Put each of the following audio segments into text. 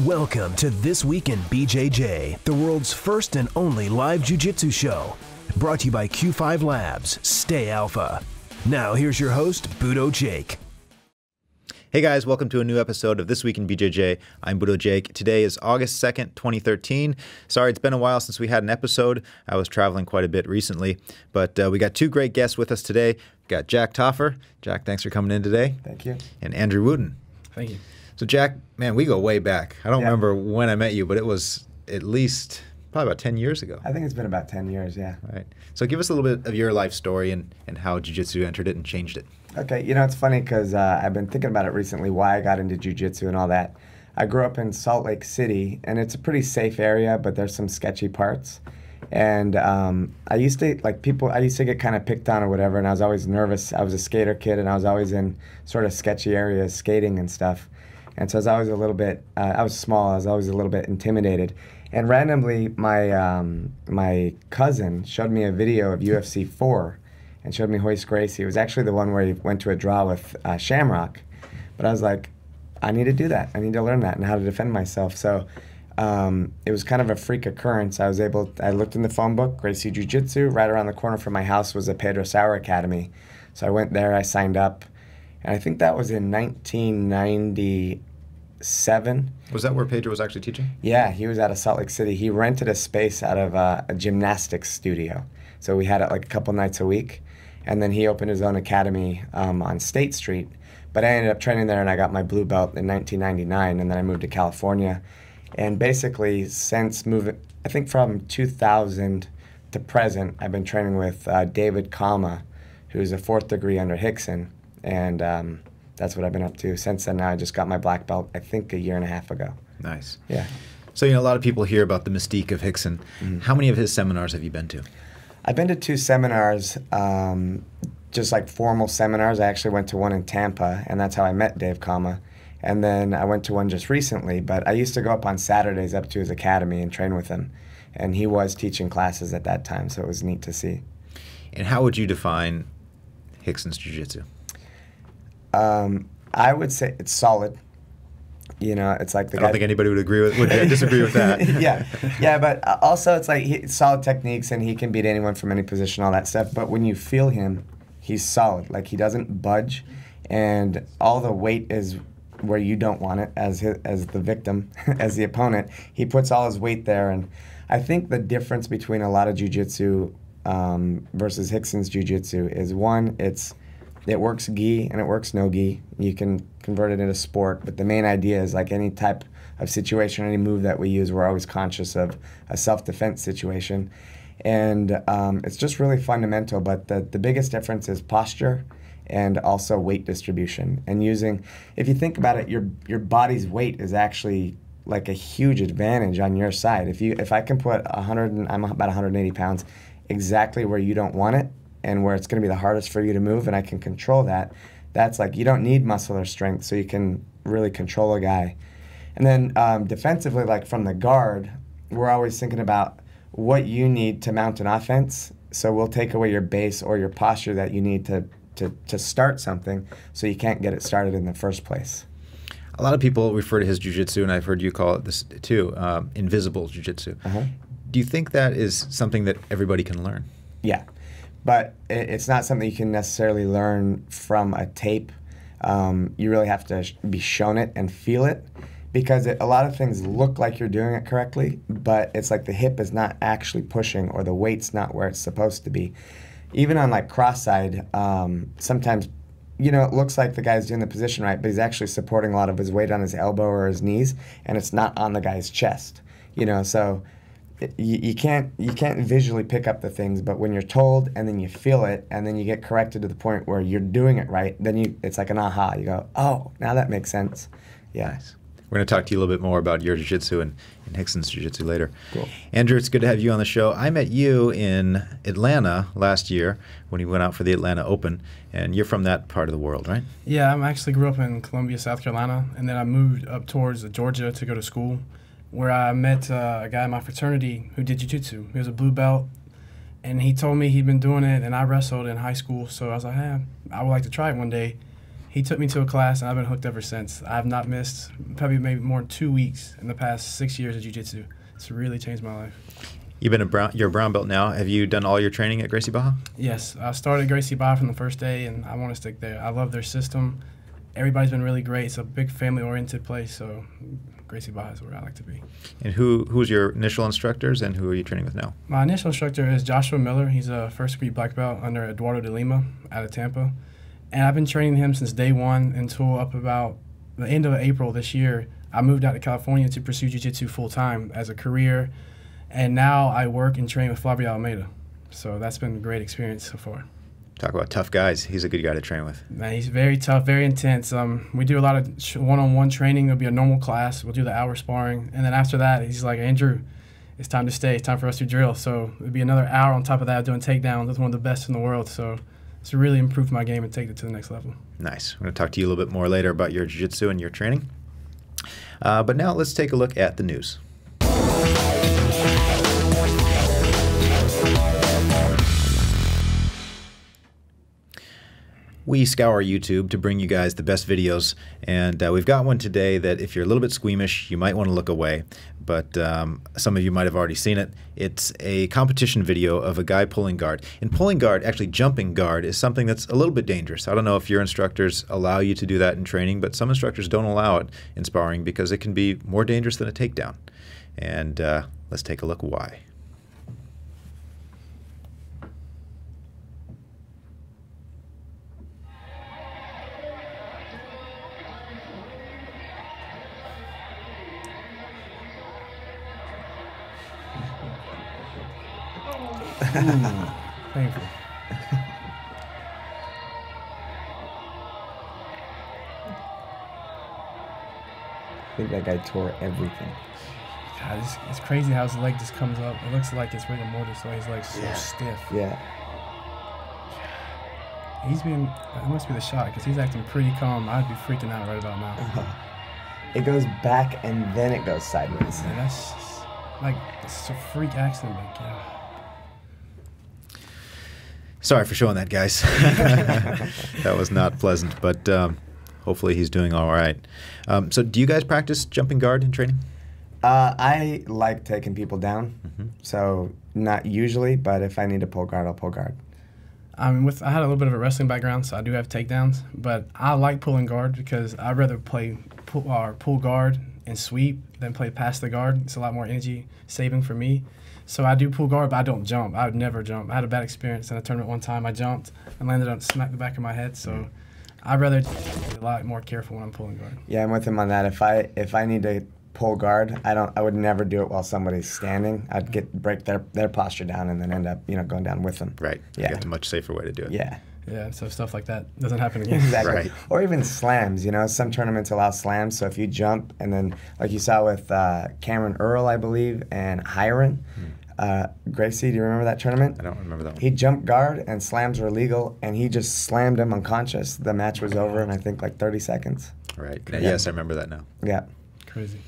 Welcome to This Week in BJJ, the world's first and only live jiu-jitsu show. Brought to you by Q5 Labs. Stay Alpha. Now here's your host, Budo Jake. Hey guys, welcome to a new episode of This Week in BJJ. I'm Budo Jake. Today is August 2nd, 2013. Sorry, it's been a while since we had an episode. I was traveling quite a bit recently, but we got two great guests with us today. We got Jack Taufer. Jack, thanks for coming in today. Thank you. And Andrew Wooten. Thank you. So Jack, man, we go way back. I don't remember when I met you, but it was at least probably about 10 years ago. I think it's been about 10 years, yeah. All right. So give us a little bit of your life story and how jiu-jitsu entered it and changed it. Okay, you know, it's funny because I've been thinking about it recently, why I got into jiu-jitsu and all that. I grew up in Salt Lake City, and it's a pretty safe area, but there's some sketchy parts. And I used to get kind of picked on or whatever, and I was always nervous. I was a skater kid, and I was always in sort of sketchy areas, skating and stuff. And so I was always a little bit, I was small, I was always a little bit intimidated. And randomly, my cousin showed me a video of UFC 4 and showed me Royce Gracie. It was actually the one where he went to a draw with Shamrock. But I was like, I need to do that. I need to learn that and how to defend myself. So it was kind of a freak occurrence. I looked in the phone book, Gracie Jiu-Jitsu. Right around the corner from my house was a Pedro Sauer Academy. So I went there, I signed up. And I think that was in 1997. Was that where Pedro was actually teaching? Yeah, he was out of Salt Lake City. He rented a space out of a gymnastics studio. So we had it like a couple nights a week. And then he opened his own academy on State Street. But I ended up training there, and I got my blue belt in 1999, and then I moved to California. And basically, since moving, I think from 2000 to present, I've been training with David Kama, who's a 4th degree under Rickson. And that's what I've been up to since then. Now I just got my black belt, I think, a year and a half ago. Nice. Yeah. So, you know, a lot of people hear about the mystique of Rickson. Mm-hmm. How many of his seminars have you been to? I've been to 2 seminars, just like formal seminars. I actually went to one in Tampa, and that's how I met Dave Kama. And then I went to one just recently, but I used to go up on Saturdays up to his academy and train with him. And he was teaching classes at that time, so it was neat to see. And how would you define Rickson's jiu-jitsu? I would say it's solid. You know, it's like the guy. I don't think anybody would disagree with that. yeah, but also it's like solid techniques, and he can beat anyone from any position, all that stuff. But when you feel him, he's solid. Like, he doesn't budge, and all the weight is where you don't want it as the victim, as the opponent. He puts all his weight there, and I think the difference between a lot of jiu-jitsu versus Rickson's jiu-jitsu is, one, it works gi and it works no gi. You can convert it into sport, but the main idea is, like any type of situation, any move that we use, we're always conscious of a self-defense situation. And it's just really fundamental, but the biggest difference is posture and also weight distribution. And if you think about it, your body's weight is actually like a huge advantage on your side. If I can put I'm about 180 pounds, exactly where you don't want it, and where it's going to be the hardest for you to move, and I can control that, that's like, you don't need muscle or strength, so you can really control a guy. And then defensively, like from the guard, we're always thinking about what you need to mount an offense, so we'll take away your base or your posture that you need to start something, so you can't get it started in the first place. A lot of people refer to his jiu-jitsu, and I've heard you call it this too, invisible jiu-jitsu. Do you think that is something that everybody can learn? Yeah. But it's not something you can necessarily learn from a tape. You really have to be shown it and feel it, because a lot of things look like you're doing it correctly, but it's like the hip is not actually pushing, or the weight's not where it's supposed to be. Even on like cross-side, sometimes, you know, it looks like the guy's doing the position right, but he's actually supporting a lot of his weight on his elbow or his knees, and it's not on the guy's chest. You know, so you can't visually pick up the things, but when you're told and then you feel it and then you get corrected to the point where you're doing it right, then it's like an aha. You go, oh, now that makes sense. Yeah. Nice. We're going to talk to you a little bit more about your jiu-jitsu and Rickson's jiu-jitsu later. Cool. Andrew, it's good to have you on the show. I met you in Atlanta last year when you went out for the Atlanta Open, and you're from that part of the world, right? Yeah, I actually grew up in Columbia, South Carolina, and then I moved up towards Georgia to go to school, where I met a guy in my fraternity who did jiu-jitsu. He was a blue belt, and he told me he'd been doing it, and I wrestled in high school, so I was like, hey, I would like to try it one day. He took me to a class, and I've been hooked ever since. I have not missed probably maybe more than 2 weeks in the past 6 years of jiu-jitsu. It's really changed my life. You've been you're a brown belt now. Have you done all your training at Gracie Barra? Yes, I started Gracie Barra from the first day, and I want to stick there. I love their system. Everybody's been really great. It's a big family-oriented place, so Gracie Barra is where I like to be. And who's your initial instructors, and who are you training with now? My initial instructor is Joshua Miller. He's a first-degree black belt under Eduardo de Lima out of Tampa. And I've been training him since day one until up about the end of April this year. I moved out to California to pursue jiu-jitsu full-time as a career. And now I work and train with Flavio Almeida. So that's been a great experience so far. Talk about tough guys. He's a good guy to train with. Man, he's very tough, very intense. We do a lot of one-on-one training. It'll be a normal class. We'll do the hour sparring. And then after that, he's like, Andrew, it's time to stay. It's time for us to drill. So it'll be another hour on top of that doing takedowns. That's one of the best in the world. So it's really improved my game and take it to the next level. Nice. I'm going to talk to you a little bit more later about your jiu-jitsu and your training. But now let's take a look at the news. We scour YouTube to bring you guys the best videos, and we've got one today that if you're a little bit squeamish, you might want to look away, but some of you might have already seen it. It's a competition video of a guy pulling guard. And pulling guard, actually jumping guard, is something that's a little bit dangerous. I don't know if your instructors allow you to do that in training, but some instructors don't allow it in sparring because it can be more dangerous than a takedown. And let's take a look why. Painful. I think that guy tore everything. God, it's crazy how his leg just comes up. It looks like it's rigor mortis, so he's like so stiff. Yeah. He's been, it must be the shot, because he's acting pretty calm. I'd be freaking out right about now. It goes back and then it goes sideways. Yeah, that's like, it's a freak accident. Like, yeah. Sorry for showing that, guys. That was not pleasant, but hopefully he's doing all right. So do you guys practice jumping guard in training? I like taking people down, so not usually, but if I need to pull guard, I'll pull guard. I had a little bit of a wrestling background, so I do have takedowns, but I like pulling guard because I'd rather pull guard and sweep than play past the guard. It's a lot more energy saving for me. So I do pull guard, but I don't jump. I would never jump. I had a bad experience in a tournament one time. I jumped and landed on smack the back of my head. So I'd rather be a lot more careful when I'm pulling guard. Yeah, I'm with him on that. If I need to pull guard, I would never do it while somebody's standing. I'd break their posture down and then end up going down with them. Right. Yeah. You got a much safer way to do it. Yeah. Yeah, so stuff like that doesn't happen again. Exactly. Right. Or even slams, some tournaments allow slams, so if you jump and then, like you saw with Cameron Earl, I believe, and Hiron, Gracie, do you remember that tournament? I don't remember that one. He jumped guard and slams were illegal, and he just slammed him unconscious. The match was over in, I think, like 30 seconds. Right. Yes, I remember that now. Yeah. Crazy.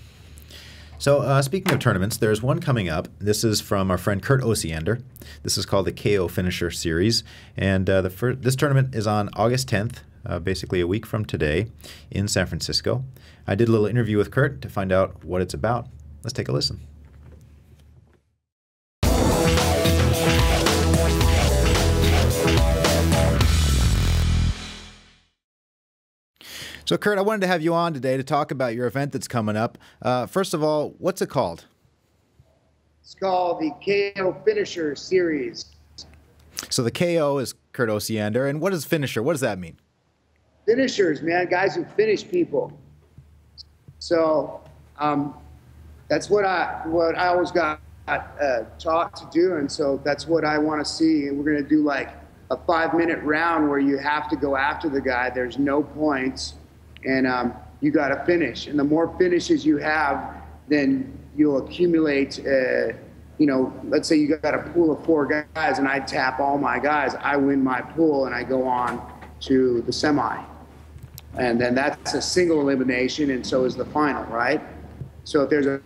So speaking of tournaments, there's one coming up. This is from our friend Kurt Osiander. This is called the KO Finisher Series. And this tournament is on August 10th, basically a week from today, in San Francisco. I did a little interview with Kurt to find out what it's about. Let's take a listen. So, Kurt, I wanted to have you on today to talk about your event that's coming up. First of all, what's it called? It's called the KO Finisher Series. So the KO is Kurt Osiander, and what is finisher? What does that mean? Finishers, man, guys who finish people. So that's what I always got taught to do, and so that's what I want to see. And we're going to do like a 5-minute round where you have to go after the guy. There's no points. And you got to finish. And the more finishes you have, then you'll accumulate, let's say you got a pool of 4 guys and I tap all my guys. I win my pool and I go on to the semi. And then that's a single elimination, and so is the final, right? So if there's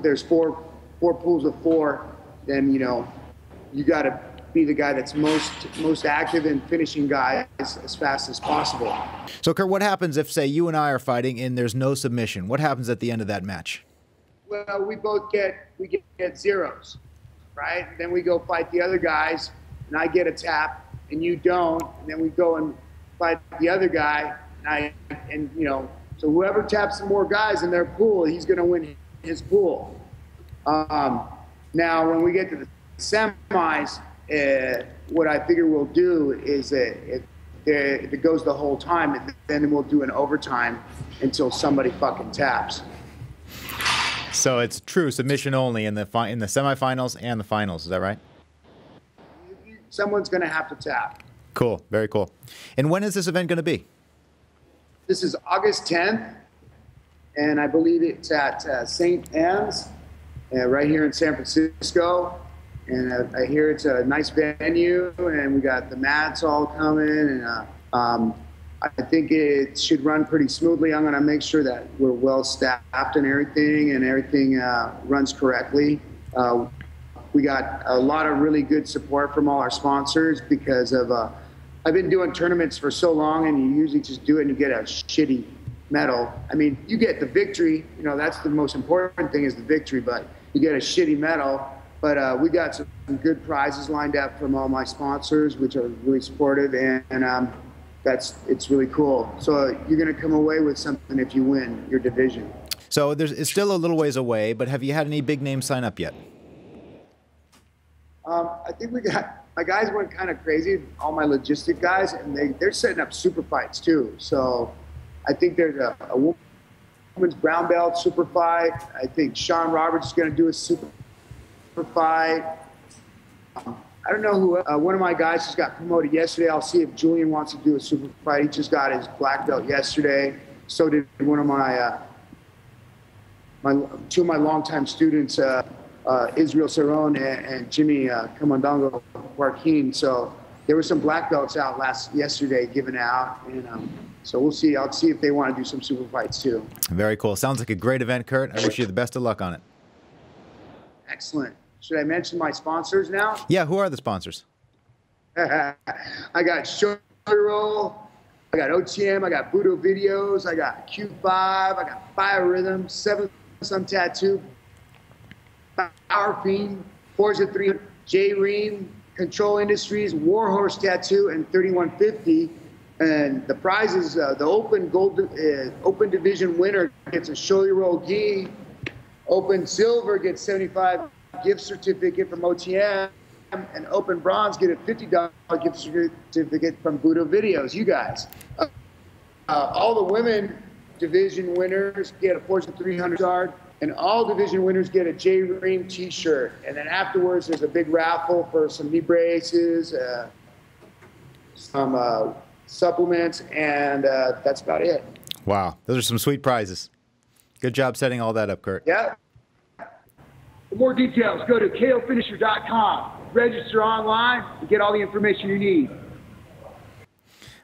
there's four pools of 4, then, you got to be the guy that's most active in finishing guys as fast as possible. So, Kurt, what happens if, say, you and I are fighting and there's no submission? What happens at the end of that match? Well, we get zeros, right? Then we go fight the other guys, and I get a tap, and you don't, and then we go and fight the other guy, and you know, so whoever taps some more guys in their pool, he's going to win his pool. Now, when we get to the semis, what I figure we'll do is if it goes the whole time, then we'll do an overtime until somebody fucking taps. So it's true submission only in the semifinals and the finals. Is that right? Someone's going to have to tap. Cool. Very cool. And when is this event going to be? This is August 10th, and I believe it's at St. Anne's, right here in San Francisco. And I hear it's a nice venue, and we got the mats all coming, and I think it should run pretty smoothly. I'm going to make sure that we're well staffed and everything runs correctly. We got a lot of really good support from all our sponsors because of I've been doing tournaments for so long, and you usually just do it and you get a shitty medal. I mean, you get the victory, you know, that's the most important thing is the victory, but you get a shitty medal. But we got some good prizes lined up from all my sponsors, which are really supportive, and it's really cool. So you're going to come away with something if you win your division. So it's still a little ways away, but have you had any big names sign up yet? I think my guys went kind of crazy, all my logistic guys, and they're setting up super fights too. So I think there's a women's brown belt super fight. I think Sean Roberts is going to do a super fight. I don't know who, one of my guys just got promoted yesterday. I'll see if Julian wants to do a super fight. He just got his black belt yesterday. So did one of my, two of my longtime students, Israel Cerrone and Jimmy Kamandongo Joaquin. So there were some black belts out yesterday given out. And so we'll see. I'll see if they want to do some super fights too. Very cool. Sounds like a great event, Kurt. I wish you the best of luck on it. Excellent. Should I mention my sponsors now? Yeah, who are the sponsors? I got Shoulder Roll, I got OTM, I got Budo Videos, I got Q5, I got Biorhythm, 7 Sun Tattoo, Power Fiend, Forza 300, J-Ream, Control Industries, Warhorse Tattoo, and 3150. And the prizes, the Open Division winner gets a Shoulder Roll gi. Open Silver gets 75 gift certificate from OTM, and Open Bronze get a $50 gift certificate from Budo Videos. You guys, all the women division winners get a Forza 300 card, and all division winners get a J-Ream T-shirt. And then afterwards, there's a big raffle for some knee braces, some supplements, and that's about it. Wow, those are some sweet prizes. Good job setting all that up, Kurt. Yeah. For more details, go to kofinisher.com. Register online and get all the information you need.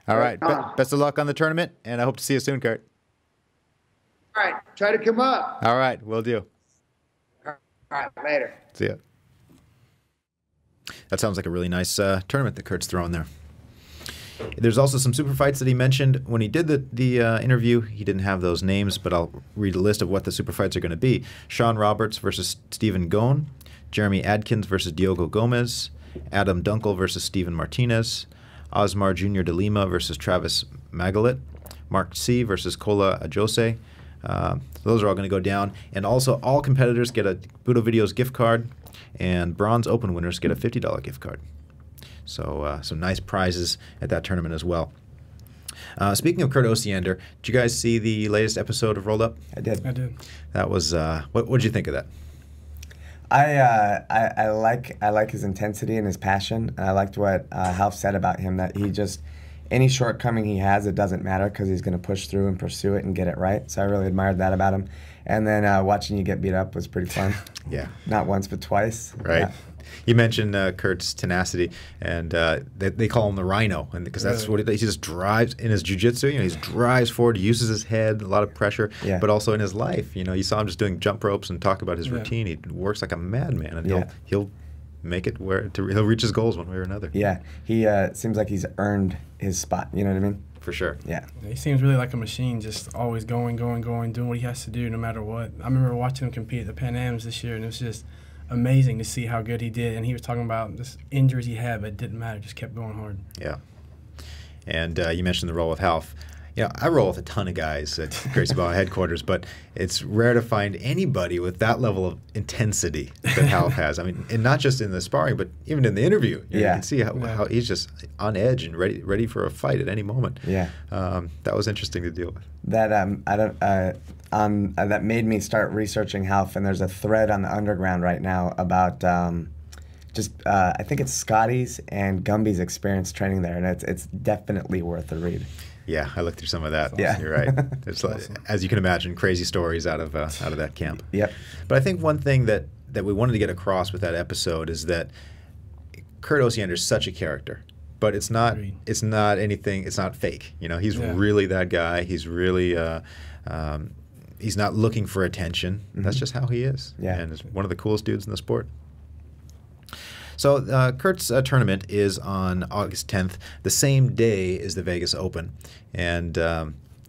All right. Best of luck on the tournament, and I hope to see you soon, Kurt. All right. Try to come up. All right. Will do. All right. Later. See ya. That sounds like a really nice tournament that Kurt's throwing there. There's also some super fights that he mentioned when he did the interview. He didn't have those names, but I'll read a list of what the super fights are going to be. Sean Roberts versus Stephen Gone, Jeremy Adkins versus Diogo Gomez, Adam Dunkel versus Steven Martinez, Osmar Jr. de Lima versus Travis Magalit, Mark C. versus Kola Ajose. Those are all going to go down. And also all competitors get a Budo Videos gift card, and Bronze Open winners get a $50 gift card. So some nice prizes at that tournament as well. Speaking of Kurt Osiander, did you guys see the latest episode of Rolled Up? I did. That was what did you think of that? I like his intensity and his passion. And I liked what Half said about him, that he just, any shortcoming he has, it doesn't matter because he's going to push through and pursue it and get it right. So I really admired that about him. And then watching you get beat up was pretty fun. Yeah. Not once, but twice. Right. Yeah. You mentioned Kurt's tenacity, and they call him the Rhino, and because that's what he just drives in his jiu-jitsu. You know, he drives forward, he uses his head, a lot of pressure, but also in his life. You know, you saw him just doing jump ropes and talk about his routine. He works like a madman, and he'll make it where he'll reach his goals one way or another. Yeah, he seems like he's earned his spot. You know what I mean? For sure. Yeah. He seems really like a machine, just always going, doing what he has to do no matter what. I remember watching him compete at the Pan Ams this year, and it was just amazing to see how good he did. And he was talking about just injuries he had, but it didn't matter, just kept going hard. Yeah. And you mentioned the role with Half. You know, I roll with a ton of guys at Gracie Ball headquarters, but it's rare to find anybody with that level of intensity that Half has. I mean, and not just in the sparring, but even in the interview. You can see how he's just on edge and ready for a fight at any moment. Yeah. That was interesting to deal with. That that made me start researching Half, and there's a thread on the underground right now about I think it's Scotty's and Gumby's experience training there, and it's definitely worth a read. Yeah, I looked through some of that. Yeah. You're right. It's like, as you can imagine, crazy stories out of that camp. Yep. But I think one thing that we wanted to get across with that episode is that Kurt Osiander is such a character, but it's not anything. It's not fake. You know, he's really that guy. He's really he's not looking for attention. Mm-hmm. That's just how he is. Yeah. And is one of the coolest dudes in the sport. So Kurt's tournament is on August 10th, the same day as the Vegas Open. And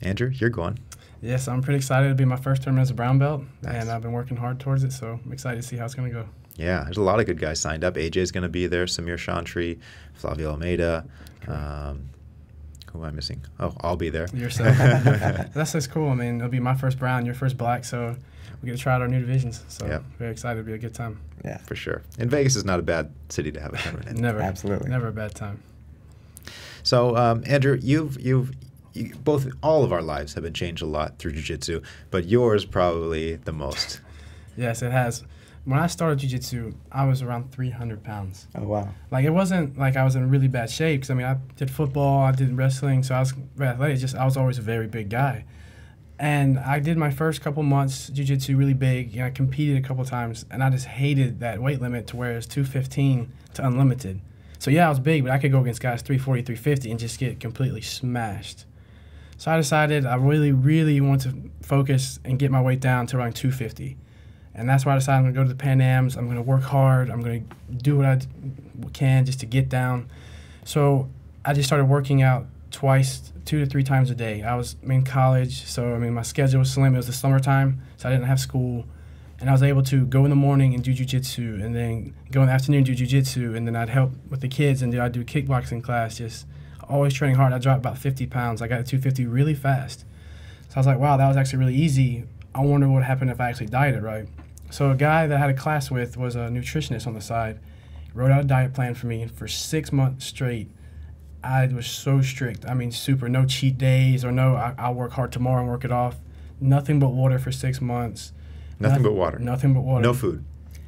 Andrew, you're going. Yes, I'm pretty excited. It'll be my first tournament as a brown belt, Nice. and I've been working hard towards it, so I'm excited to see how it's going to go. Yeah, there's a lot of good guys signed up. AJ's going to be there, Samir Chantry, Flavio Almeida. Who am I missing? Oh, I'll be there. Yourself. That's just cool. I mean, it'll be my first brown, your first black, so we get to try out our new divisions. So very excited. It'll be a good time. Yeah, for sure. And Vegas is not a bad city to have a tournament in. Never, absolutely, never a bad time. So, Andrew, you've all of our lives have been changed a lot through jiu-jitsu, but yours probably the most. Yes, it has. When I started jiu-jitsu, I was around 300 pounds. Oh, wow. Like, it wasn't like I was in really bad shape, because, I mean, I did football, I did wrestling, so I was very athletic. Just I was always a very big guy. And I did my first couple months jiu-jitsu really big, and I competed a couple times, and I just hated that weight limit to where it's 215 to unlimited. So, yeah, I was big, but I could go against guys 340, 350 and just get completely smashed. So I decided I really, really want to focus and get my weight down to around 250. And that's why I decided I'm going to go to the Pan Ams. I'm going to work hard. I'm going to do what I can just to get down. So I just started working out twice, 2 to 3 times a day. I was in college, so I mean my schedule was slim. It was the summertime, so I didn't have school. And I was able to go in the morning and do jiu-jitsu, and then go in the afternoon and do jiu-jitsu, and then I'd help with the kids, and I'd do kickboxing class, just always training hard. I dropped about 50 pounds. I got to 250 really fast. So I was like, wow, that was actually really easy. I wonder what happened if I actually dieted right. So a guy that I had a class with was a nutritionist on the side. He wrote out a diet plan for me, and for 6 months straight, I was so strict. I mean, super, no cheat days or no, I'll work hard tomorrow and work it off. Nothing but water for 6 months. Nothing but water. Nothing but water. No food.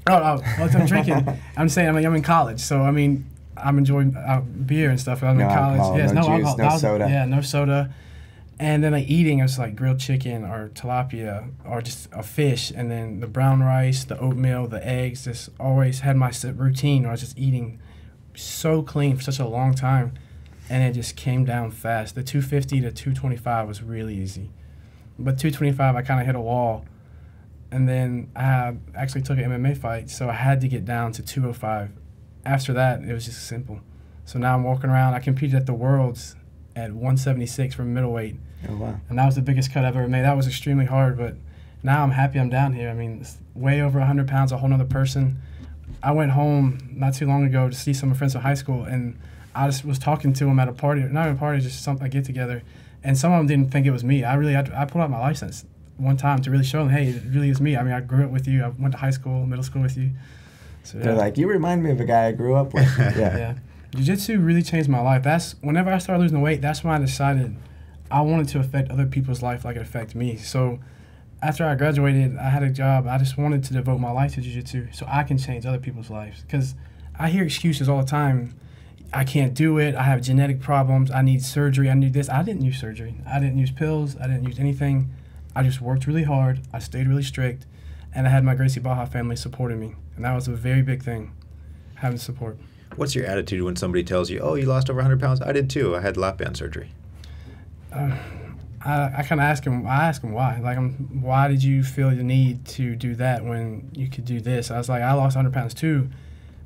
I'm drinking. I'm saying, I mean, I'm in college, so I mean, I'm enjoying beer and stuff. I'm in college. Alcohol, yes, no juice, alcohol. no soda. Yeah, no soda. And then like eating, I was like grilled chicken or tilapia or just a fish, and then the brown rice, the oatmeal, the eggs. Just always had my routine where I was just eating so clean for such a long time, and it just came down fast. The 250 to 225 was really easy, but 225 I kind of hit a wall. And then I actually took an MMA fight, so I had to get down to 205. After that, it was just simple. So now I'm walking around. I competed at the Worlds at 176 for middleweight. Oh, wow. And that was the biggest cut I've ever made. That was extremely hard, but now I'm happy I'm down here. I mean, it's way over 100 pounds, a whole nother person. I went home not too long ago to see some of my friends from high school, and I just was talking to them at a party. Not at a party, just a get-together. And some of them didn't think it was me. I pulled out my license one time to really show them, hey, it really is me. I mean, I grew up with you. I went to high school, middle school with you. So, They're like, you remind me of a guy I grew up with. Yeah. Jiu-jitsu really changed my life. That's whenever I started losing the weight, that's when I decided I wanted to affect other people's life like it affected me. So after I graduated, I had a job. I just wanted to devote my life to jiu-jitsu so I can change other people's lives. Because I hear excuses all the time. I can't do it. I have genetic problems. I need surgery. I need this. I didn't use surgery. I didn't use pills. I didn't use anything. I just worked really hard. I stayed really strict. And I had my Gracie Baja family supporting me. And that was a very big thing, having support. What's your attitude when somebody tells you, oh, you lost over 100 pounds? I did too. I had lap band surgery. I kind of ask him why. Like, why did you feel the need to do that when you could do this? I was like, I lost 100 pounds too,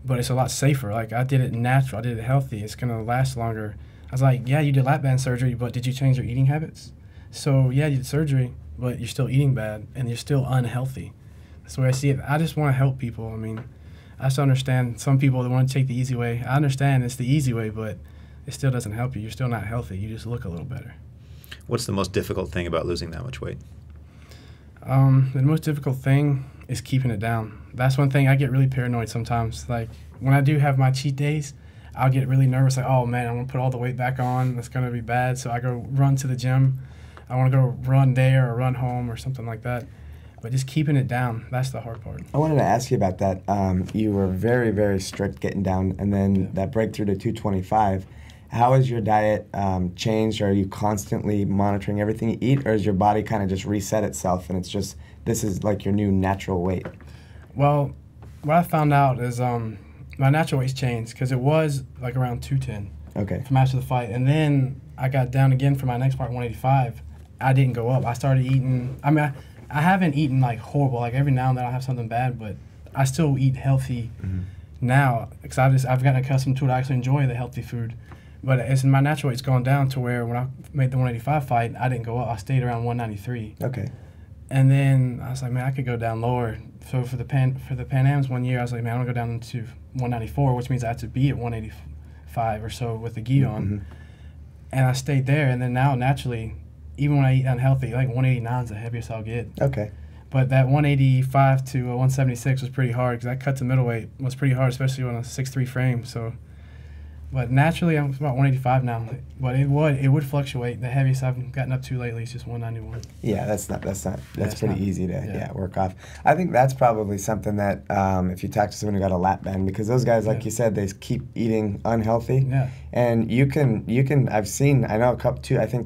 but it's a lot safer. Like, I did it natural. I did it healthy. It's going to last longer. I was like, yeah, you did lap band surgery, but did you change your eating habits? So, yeah, you did surgery, but you're still eating bad, and you're still unhealthy. That's the way I see it. I just want to help people. I mean, I just understand some people that want to take the easy way. I understand it's the easy way, but it still doesn't help you. You're still not healthy. You just look a little better. What's the most difficult thing about losing that much weight? The most difficult thing is keeping it down. That's one thing. I get really paranoid sometimes. Like, when I do have my cheat days, I'll get really nervous. Like, oh, man, I'm going to put all the weight back on. That's going to be bad. So I go run to the gym. I want to go run there or run home or something like that. But just keeping it down, that's the hard part. I wanted to ask you about that. You were very, very strict getting down, and then that breakthrough to 225. How has your diet changed? Are you constantly monitoring everything you eat, or has your body kind of just reset itself and it's just, this is like your new natural weight? Well, what I found out is my natural weight's changed, because it was like around 210 from after the fight. And then I got down again for my next part, 185. I didn't go up. I started eating, I mean, I haven't eaten like horrible. Like, every now and then I'll have something bad, but I still eat healthy now, because I've gotten accustomed to it. I actually enjoy the healthy food. But it's my natural weight's gone down to where when I made the 185 fight, I didn't go up. I stayed around 193. Okay. And then I was like, man, I could go down lower. So for the Pan Ams one year, I was like, man, I'm gonna go down to 194, which means I have to be at 185 or so with the gi on. And I stayed there. And then now, naturally, even when I eat unhealthy, like 189 is the heaviest I'll get. Okay. But that 185 to 176 was pretty hard, because that cut to middleweight was pretty hard, especially on a 6'3" frame. So. But naturally, I'm about 185 now. But it would fluctuate. The heaviest I've gotten up to lately is just 191. Yeah, that's pretty easy to work off. I think that's probably something that if you talk to someone who got a lap band, because those guys, like you said, they keep eating unhealthy. Yeah. And you can. I know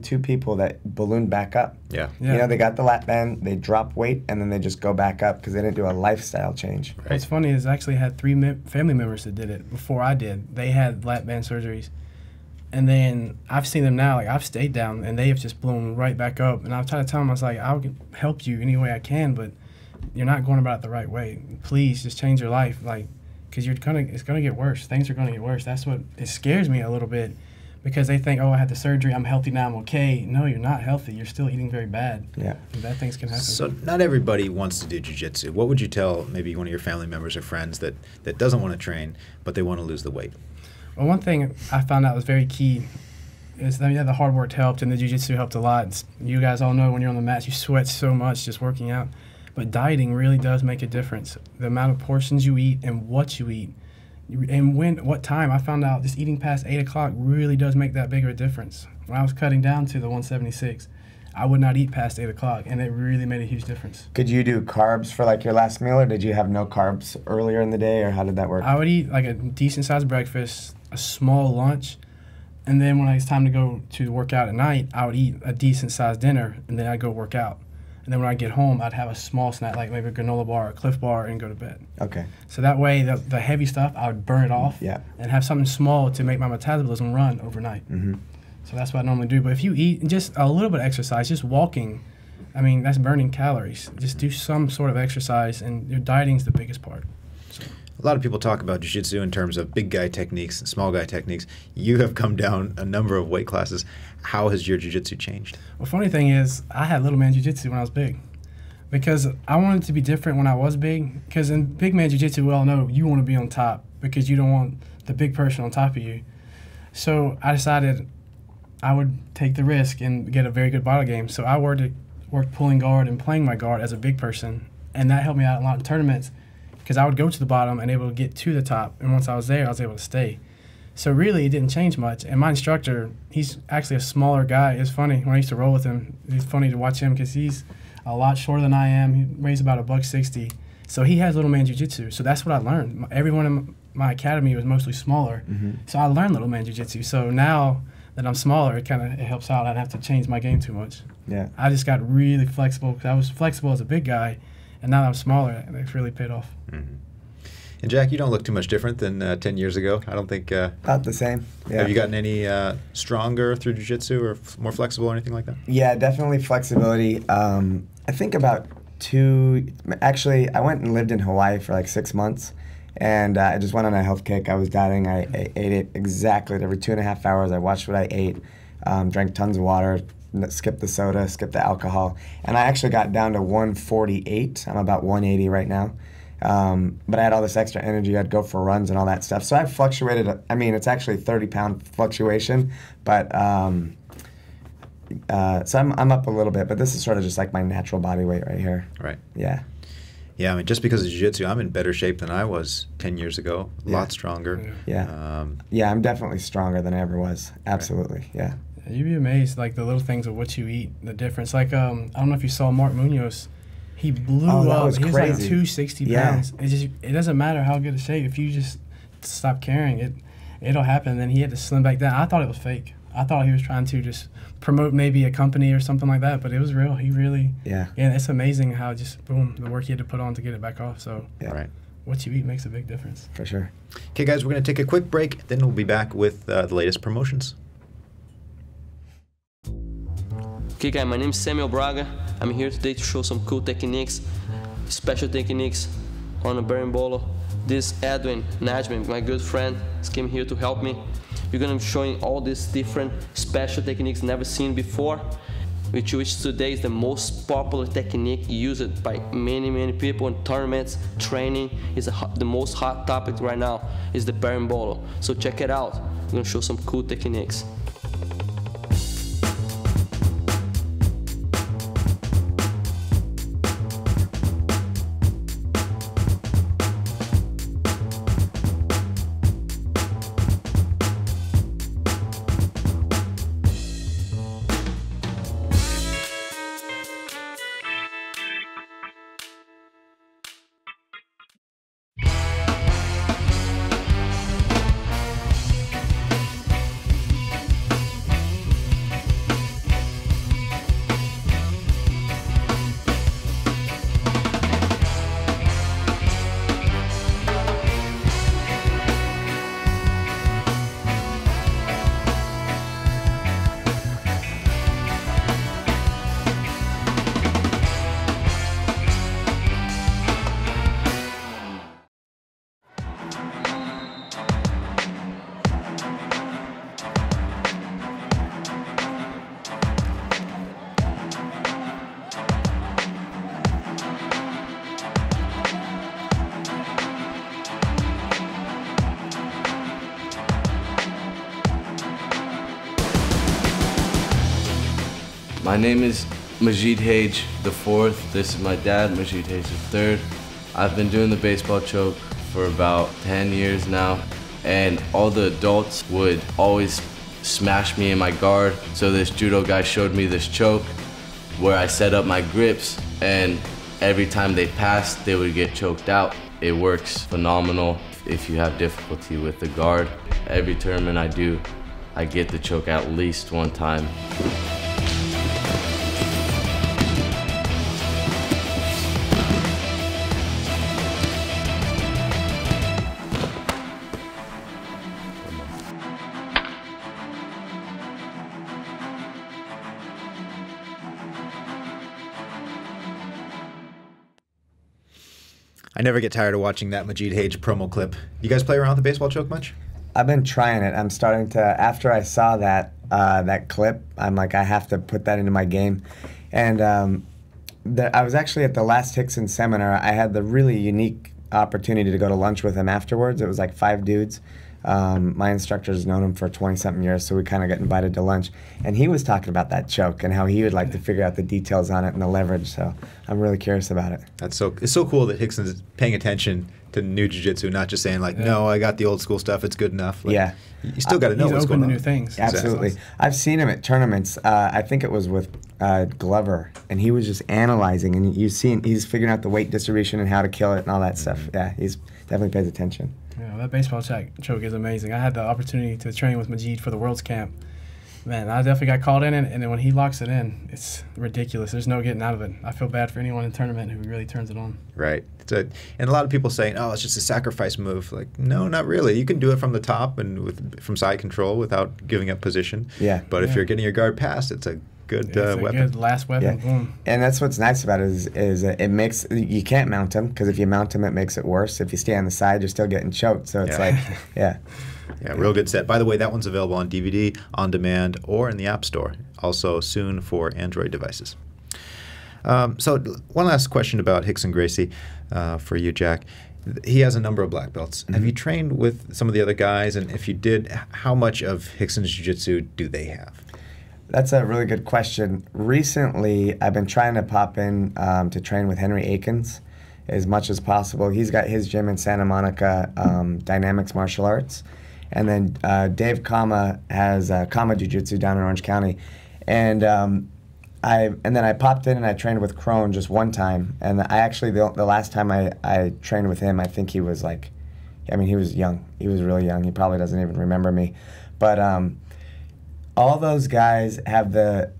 two people that ballooned back up. Yeah. You know, they got the lap band, they drop weight, and then they just go back up because they didn't do a lifestyle change. Right. What's funny is I actually had 3 family members that did it before I did. They had lap band surgeries. And then I've seen them now, like, I've stayed down, and they have just blown right back up. And I've tried to tell them, I was like, I'll help you any way I can, but you're not going about it the right way. Please, just change your life, like, because it's going to get worse. Things are going to get worse. That's what, it scares me a little bit, because they think, oh, I had the surgery, I'm healthy now, I'm okay. No, you're not healthy. You're still eating very bad. Yeah. And bad things can happen. So not everybody wants to do jiu-jitsu. What would you tell maybe one of your family members or friends that doesn't want to train, but they want to lose the weight? Well, one thing I found out was very key is that the hard work helped, and the jiu-jitsu helped a lot. You guys all know when you're on the mat, you sweat so much just working out. But dieting really does make a difference. The amount of portions you eat and what you eat. And what time. I found out just eating past 8 o'clock really does make that bigger a difference. When I was cutting down to the 176, I would not eat past 8 o'clock, and it really made a huge difference. Could you do carbs for like your last meal, or did you have no carbs earlier in the day, or how did that work? I would eat like a decent sized breakfast, a small lunch, and then when it's time to go to work out at night, I would eat a decent sized dinner, and then I'd go work out. And then when I get home, I'd have a small snack, like maybe a granola bar or a Cliff Bar, and go to bed. Okay. So that way, the heavy stuff, I would burn it off and have something small to make my metabolism run overnight. So that's what I normally do. But if you eat just a little bit of exercise, just walking, I mean, that's burning calories. Just do some sort of exercise, and your dieting is the biggest part. So. A lot of people talk about jiu-jitsu in terms of big guy techniques and small guy techniques. You have come down a number of weight classes. How has your jiu-jitsu changed? Well, funny thing is, I had little man jiu-jitsu when I was big, because I wanted to be different when I was big. Because in big man jiu-jitsu, we all know you want to be on top because you don't want the big person on top of you. So I decided I would take the risk and get a very good bottle game. So I worked pulling guard and playing my guard as a big person, and that helped me out a lot in tournaments, because I would go to the bottom and able to get to the top, and once I was there, I was able to stay. So really, it didn't change much. And my instructor, he's actually a smaller guy. It's funny, when I used to roll with him, it's funny to watch him because he's a lot shorter than I am. He weighs about $160. So he has little man jiu-jitsu. So that's what I learned. Everyone in my academy was mostly smaller. So I learned little man jiu-jitsu. So now that I'm smaller, it helps out. I don't have to change my game too much. Yeah. I just got really flexible, because I was flexible as a big guy, and now that I'm smaller, it's really paid off. And Jack, you don't look too much different than 10 years ago. I don't think... About the same. Yeah. Have you gotten any stronger through jiu-jitsu, or more flexible or anything like that? Yeah, definitely flexibility. I think about actually, I went and lived in Hawaii for like 6 months, And I just went on a health kick. I was dieting. I ate it exactly every 2.5 hours. I watched what I ate, drank tons of water, skipped the soda, skipped the alcohol. And I actually got down to 148. I'm about 180 right now. But I had all this extra energy. I'd go for runs and all that stuff. So I fluctuated. I mean, it's actually 30-pound fluctuation. But so I'm up a little bit. But this is sort of just like my natural body weight right here. Right. Yeah. Yeah, I mean, just because of jiu-jitsu, I'm in better shape than I was 10 years ago. A lot stronger. Yeah. Yeah, I'm definitely stronger than I ever was. Absolutely, yeah. You'd be amazed, like, the little things of what you eat, the difference. Like, I don't know if you saw Mark Munoz. He blew up. He was like 260 pounds. It doesn't matter how good a shape. If you just stop caring, it'll happen. And then he had to slim back down. I thought it was fake. I thought he was trying to just promote maybe a company or something like that, but it was real. He really, yeah, it's amazing how just, boom, the work he had to put on to get it back off. So what you eat makes a big difference. For sure. Okay, guys, we're going to take a quick break, then we'll be back with the latest promotions. Okay, guys, my name is Samuel Braga. I'm here today to show some cool techniques, special techniques on a berimbolo. This Edwin Najman, my good friend, came here to help me. We're gonna be showing all these different special techniques never seen before, which today is the most popular technique used by many people in tournaments, training. Is the most hot topic right now is the berimbolo. So check it out. We're gonna show some cool techniques. My name is Majid Hage IV. This is my dad, Majid Hage III. I've been doing the baseball choke for about 10 years now, and all the adults would always smash me in my guard. So this judo guy showed me this choke where I set up my grips, and every time they passed, they would get choked out. It works phenomenal if you have difficulty with the guard. Every tournament I do, I get the choke at least one time. I never get tired of watching that Majid Hage promo clip. You guys play around with the baseball choke much? I've been trying it. I'm starting to, after I saw that that clip, I'm like, I have to put that into my game. And I was actually at the last Rickson seminar. I had the really unique opportunity to go to lunch with him afterwards. It was like 5 dudes. My instructor's known him for 20-something years, so we kind of got invited to lunch. And he was talking about that choke and how he would like to figure out the details on it and the leverage. So I'm really curious about it. It's so cool that Rickson's paying attention to new jiu-jitsu, not just saying like, no, I got the old school stuff, it's good enough. Like, you still got to know what's going on. He's open to new things. Absolutely. Exactly. I've seen him at tournaments. I think it was with Glover, and he was just analyzing, and he's figuring out the weight distribution and how to kill it and all that stuff. Yeah, he's definitely pays attention. Yeah, that baseball choke is amazing. I had the opportunity to train with Majid for the World's Camp. Man, I definitely got called in, and then when he locks it in, it's ridiculous. There's no getting out of it. I feel bad for anyone in tournament who really turns it on. Right. And a lot of people saying, oh, it's just a sacrifice move. Like, no, not really. You can do it from the top and from side control without giving up position. Yeah. But if you're getting your guard passed, it's a good It's a weapon. good last weapon. Yeah. Boom. And that's what's nice about it is it makes, you can't mount him, because if you mount him, it makes it worse. If you stay on the side, you're still getting choked. So it's Yeah. like, yeah. Yeah, real good set. By the way, that one's available on DVD, on demand, or in the App Store. Also soon for Android devices. So one last question about Rickson Gracie for you, Jack. He has a number of black belts. Have you trained with some of the other guys? And if you did, how much of Rickson's jiu-jitsu do they have? That's a really good question. Recently, I've been trying to pop in to train with Henry Akins as much as possible. He's got his gym in Santa Monica, Dynamics Martial Arts. And then Dave Kama has Kama Jiu-Jitsu down in Orange County. And then I popped in and I trained with Crone just one time. And I actually, the last time I trained with him, I think he was like, I mean, he was young. He was really young. He probably doesn't even remember me. But all those guys have the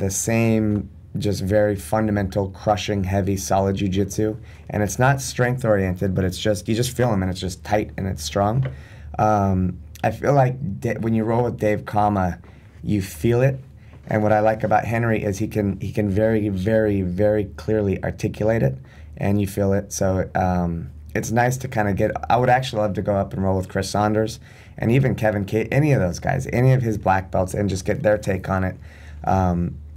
same, just very fundamental, crushing, heavy, solid jiu-jitsu. And it's not strength-oriented, but it's just, you just feel them and it's just tight and it's strong. I feel like when you roll with Dave Kama, you feel it. And what I like about Henry is he can very, very, very clearly articulate it, and you feel it. So it's nice to kind of get. I would actually love to go up and roll with Chris Saunders, and even Kevin Kate, any of those guys, any of his black belts, and just get their take on it.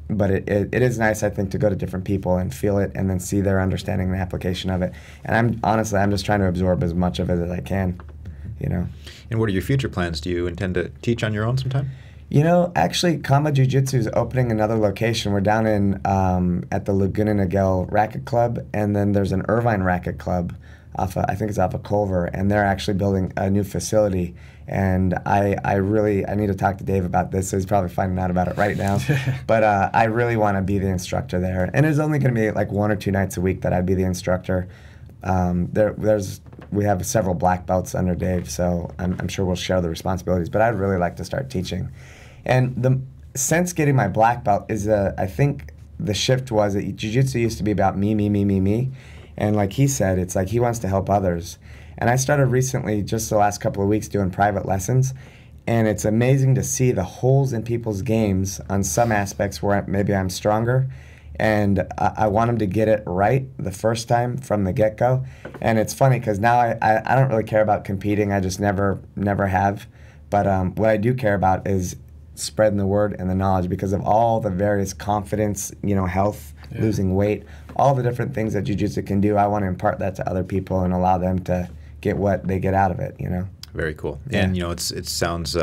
But it is nice, I think, to go to different people and feel it, and then see their understanding and application of it. And I'm just trying to absorb as much of it as I can, you know. And what are your future plans? Do you intend to teach on your own sometime? You know, actually, Kama Jiu-Jitsu is opening another location. We're down in at the Laguna Niguel Racket Club, and then there's an Irvine Racket Club I think it's off of Culver, and they're actually building a new facility. And I need to talk to Dave about this, so he's probably finding out about it right now. But I really want to be the instructor there. And it's only going to be like 1 or 2 nights a week that I'd be the instructor. We have several black belts under Dave, so I'm sure we'll share the responsibilities. But I'd really like to start teaching. And since getting my black belt is I think the shift was that jiu-jitsu used to be about me. And like he said, it's like he wants to help others. And I started recently, just the last couple of weeks, doing private lessons. And it's amazing to see the holes in people's games on some aspects where maybe I'm stronger. And I want them to get it right the first time from the get-go. And it's funny because now I don't really care about competing. I just never have. But what I do care about is spreading the word and the knowledge, because of all the various confidence, health, losing weight, all the different things that jiu-jitsu can do. I want to impart that to other people and allow them to get what they get out of it, Very cool. Yeah. And, it sounds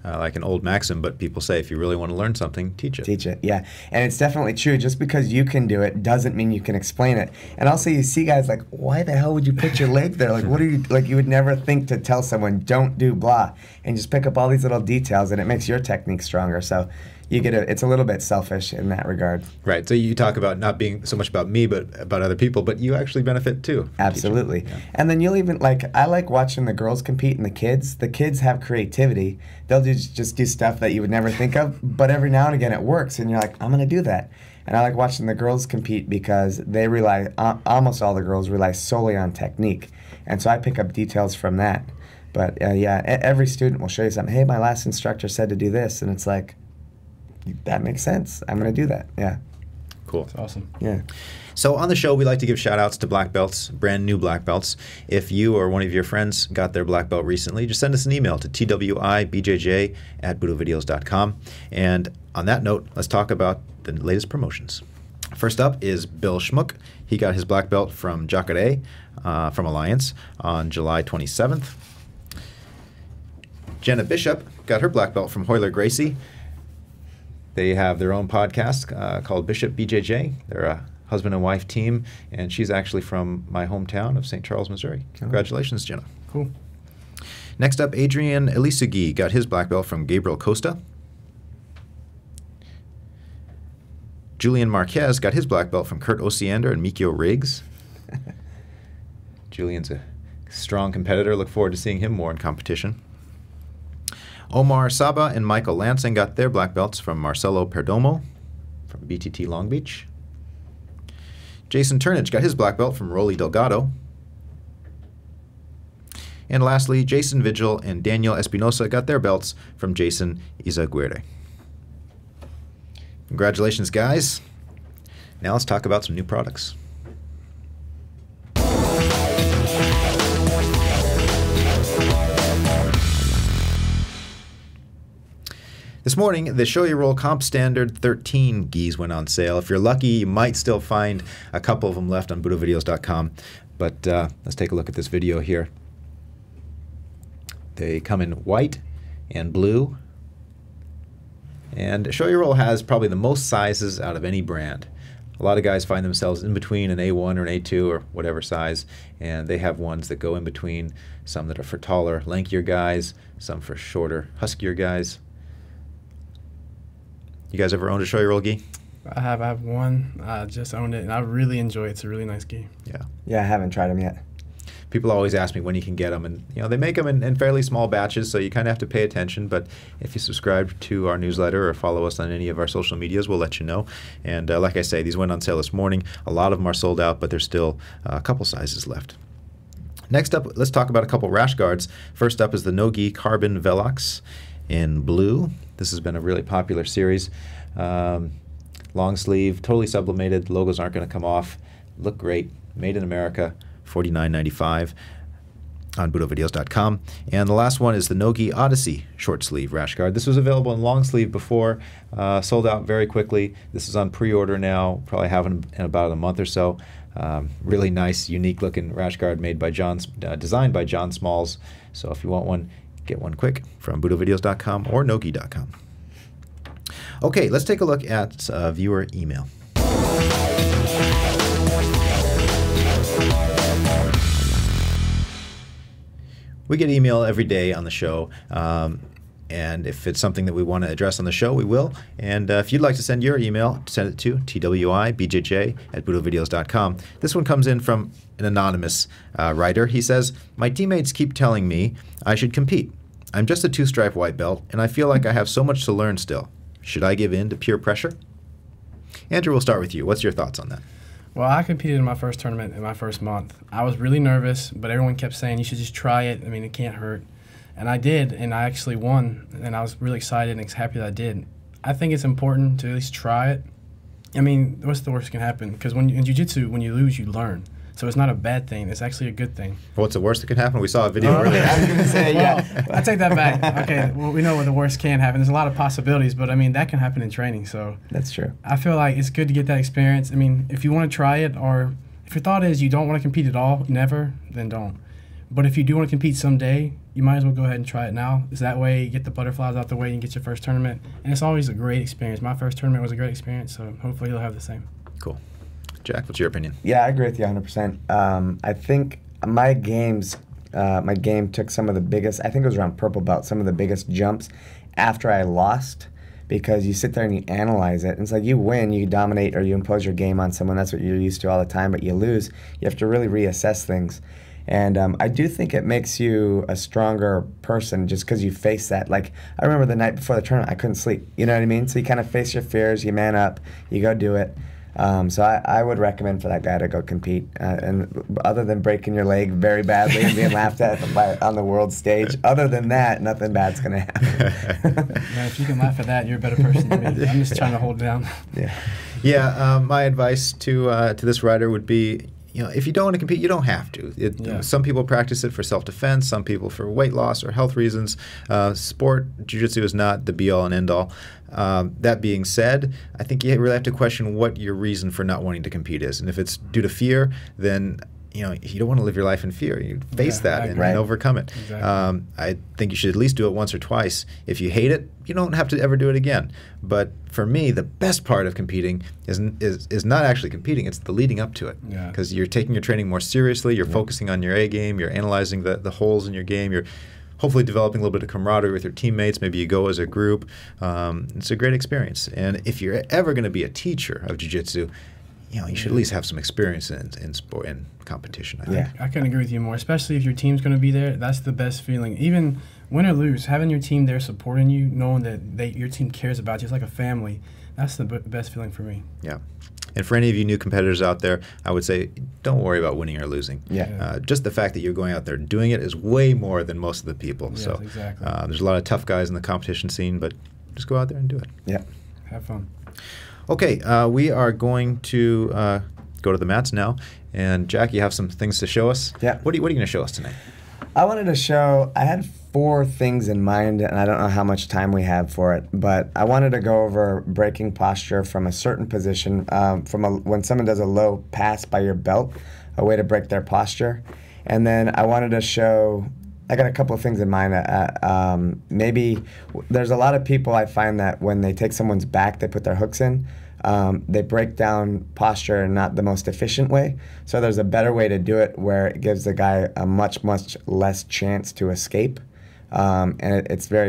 like an old maxim, but people say if you really want to learn something, teach it. Teach it, yeah. And it's definitely true. Just because you can do it doesn't mean you can explain it. And also you see guys like, why the hell would you put your leg there? Like, what are you, like, you would never think to tell someone, don't do blah. And just pick up all these little details, and it makes your technique stronger. So you get it's a little bit selfish in that regard. Right. So you talk about not being so much about me, but about other people, but you actually benefit too. Absolutely. Yeah. And then you'll even, I like watching the girls compete and the kids. The kids have creativity. They'll just do stuff that you would never think of, but every now and again it works, and you're like, I'm going to do that. And I like watching the girls compete because they rely, almost all the girls rely solely on technique. And so I pick up details from that. But every student will show you something. Hey, my last instructor said to do this. And it's like, that makes sense. I'm going to do that. Yeah. Cool. That's awesome. Yeah. So on the show, we like to give shout-outs to black belts, brand new black belts. If you or one of your friends got their black belt recently, just send us an email to twibjj@BudoVideos.com. And on that note, let's talk about the latest promotions. First up is Bill Schmuck. He got his black belt from Jacare, from Alliance, on July 27th. Jenna Bishop got her black belt from Hoyler Gracie. They have their own podcast called Bishop BJJ. They're a husband and wife team, and she's actually from my hometown of St. Charles, Missouri. Congratulations, Jenna. Cool. Next up, Adrian Elisugui got his black belt from Gabriel Costa. Julian Marquez got his black belt from Kurt Osiander and Mikio Riggs. Julian's a strong competitor. Look forward to seeing him more in competition. Omar Saba and Michael Lansing got their black belts from Marcelo Perdomo from BTT Long Beach. Jason Turnage got his black belt from Rolly Delgado. And lastly, Jason Vigil and Daniel Espinosa got their belts from Jason Izaguirre. Congratulations, guys. Now let's talk about some new products. This morning, the Show You Roll Comp Standard 13 gis went on sale. If you're lucky, you might still find a couple of them left on BudoVideos.com. But let's take a look at this video here. They come in white and blue. And Show You Roll has probably the most sizes out of any brand. A lot of guys find themselves in between an A1 or an A2 or whatever size, and they have ones that go in between, some that are for taller, lankier guys, some for shorter, huskier guys. You guys ever owned a Show You Roll gi? I have one. I just owned it, and I really enjoy it. It's a really nice gi. Yeah. Yeah, I haven't tried them yet. People always ask me when you can get them, and they make them in fairly small batches, so you kind of have to pay attention. But if you subscribe to our newsletter or follow us on any of our social medias, we'll let you know. And like I say, these went on sale this morning. A lot of them are sold out, but there's still a couple sizes left. Next up, let's talk about a couple rash guards. First up is the No-Gi Carbon Velox in blue. This has been a really popular series. Long sleeve, totally sublimated. Logos aren't going to come off. Look great. Made in America. $49.95 on BudoVideos.com. And the last one is the No-Gi Odyssey short sleeve rash guard. This was available in long sleeve before, sold out very quickly. This is on pre-order now. Probably have it in about a month or so. Really nice, unique looking rash guard made by designed by John Smalls. So if you want one, get one quick from BudoVideos.com or Nogi.com. Okay, let's take a look at viewer email. We get email every day on the show, and if it's something that we want to address on the show, we will. And if you'd like to send your email, send it to twibjj@budovideos.com. This one comes in from an anonymous writer. He says, "My teammates keep telling me I should compete. I'm just a 2-stripe white belt, and I feel like I have so much to learn still. Should I give in to peer pressure?" Andrew, we'll start with you. What's your thoughts on that? Well, I competed in my first tournament in my first month. I was really nervous, but everyone kept saying you should just try it. I mean, it can't hurt. And I did, and I actually won, and I was really excited and happy that I did. I think it's important to at least try it. I mean, what's the worst that can happen? Because in jiu-jitsu, when you lose, you learn. So it's not a bad thing. It's actually a good thing. What's the worst that can happen? We saw a video earlier. I was going to say, yeah. Well, I take that back. Okay, well, we know what the worst can happen. There's a lot of possibilities, but I mean, that can happen in training. So That's true. I feel like it's good to get that experience. I mean, if you want to try it, or if your thought is you don't want to compete at all, never, then don't. But if you do want to compete someday, you might as well go ahead and try it now. Is that way you get the butterflies out the way and get your first tournament. And it's always a great experience. My first tournament was a great experience, so hopefully you'll have the same. Cool. Jack, what's your opinion? Yeah, I agree with you 100%. I think my game took some of the biggest, I think it was around purple belt, some of the biggest jumps after I lost, because you sit there and you analyze it. And it's like you win, you dominate, or you impose your game on someone. That's what you're used to all the time. But you lose, you have to really reassess things. And I do think it makes you a stronger person just because you face that. Like, I remember the night before the tournament, I couldn't sleep. You know what I mean? So you kind of face your fears, you man up, you go do it. So I would recommend for that guy to go compete. And other than breaking your leg very badly and being laughed at on the world stage, other than that, nothing bad's going to happen. Man, if you can laugh at that, you're a better person than me. I'm just trying to hold it down. Yeah. Yeah, my advice to this writer would be, if you don't want to compete, you don't have to. Some people practice it for self-defense, some people for weight loss or health reasons. Sport, jiu-jitsu is not the be-all and end-all. That being said, I think you really have to question what your reason for not wanting to compete is. And if it's due to fear, then you don't want to live your life in fear. You face that and overcome it. Exactly. I think you should at least do it once or twice. If you hate it, you don't have to ever do it again. But for me, the best part of competing is not actually competing, it's the leading up to it. Because you're taking your training more seriously, you're focusing on your A game, you're analyzing the holes in your game, you're hopefully developing a little bit of camaraderie with your teammates. Maybe you go as a group. It's a great experience. And if you're ever going to be a teacher of jiu-jitsu, you should at least have some experience in sport and competition, I think. I couldn't agree with you more, especially if your team's going to be there. That's the best feeling. Even win or lose, having your team there supporting you, knowing that your team cares about you, it's like a family, that's the best feeling for me. Yeah. And for any of you new competitors out there, I would say don't worry about winning or losing. Just the fact that you're going out there doing it is way more than most of the people. Yes, so exactly. There's a lot of tough guys in the competition scene, but just go out there and do it. Yeah. Have fun. Okay, we are going to go to the mats now. And Jack, you have some things to show us. Yeah. What are you going to show us tonight? I wanted to show, I had 4 things in mind, and I don't know how much time we have for it, but I wanted to go over breaking posture from a certain position, when someone does a low pass by your belt, a way to break their posture. And then I wanted to show, I got a couple of things in mind. Maybe there's a lot of people I find that when they take someone's back, they put their hooks in. They break down posture in not the most efficient way. So there's a better way to do it where it gives the guy a much, much less chance to escape. And it's very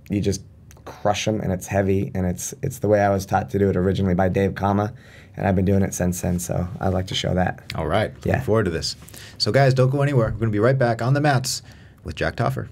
you just crush them, and it's heavy, and it's the way I was taught to do it originally by Dave Kama, and I've been doing it since then, so I'd like to show that. All right. Looking forward to this. So guys, don't go anywhere. We're going to be right back on the mats with Jack Taufer.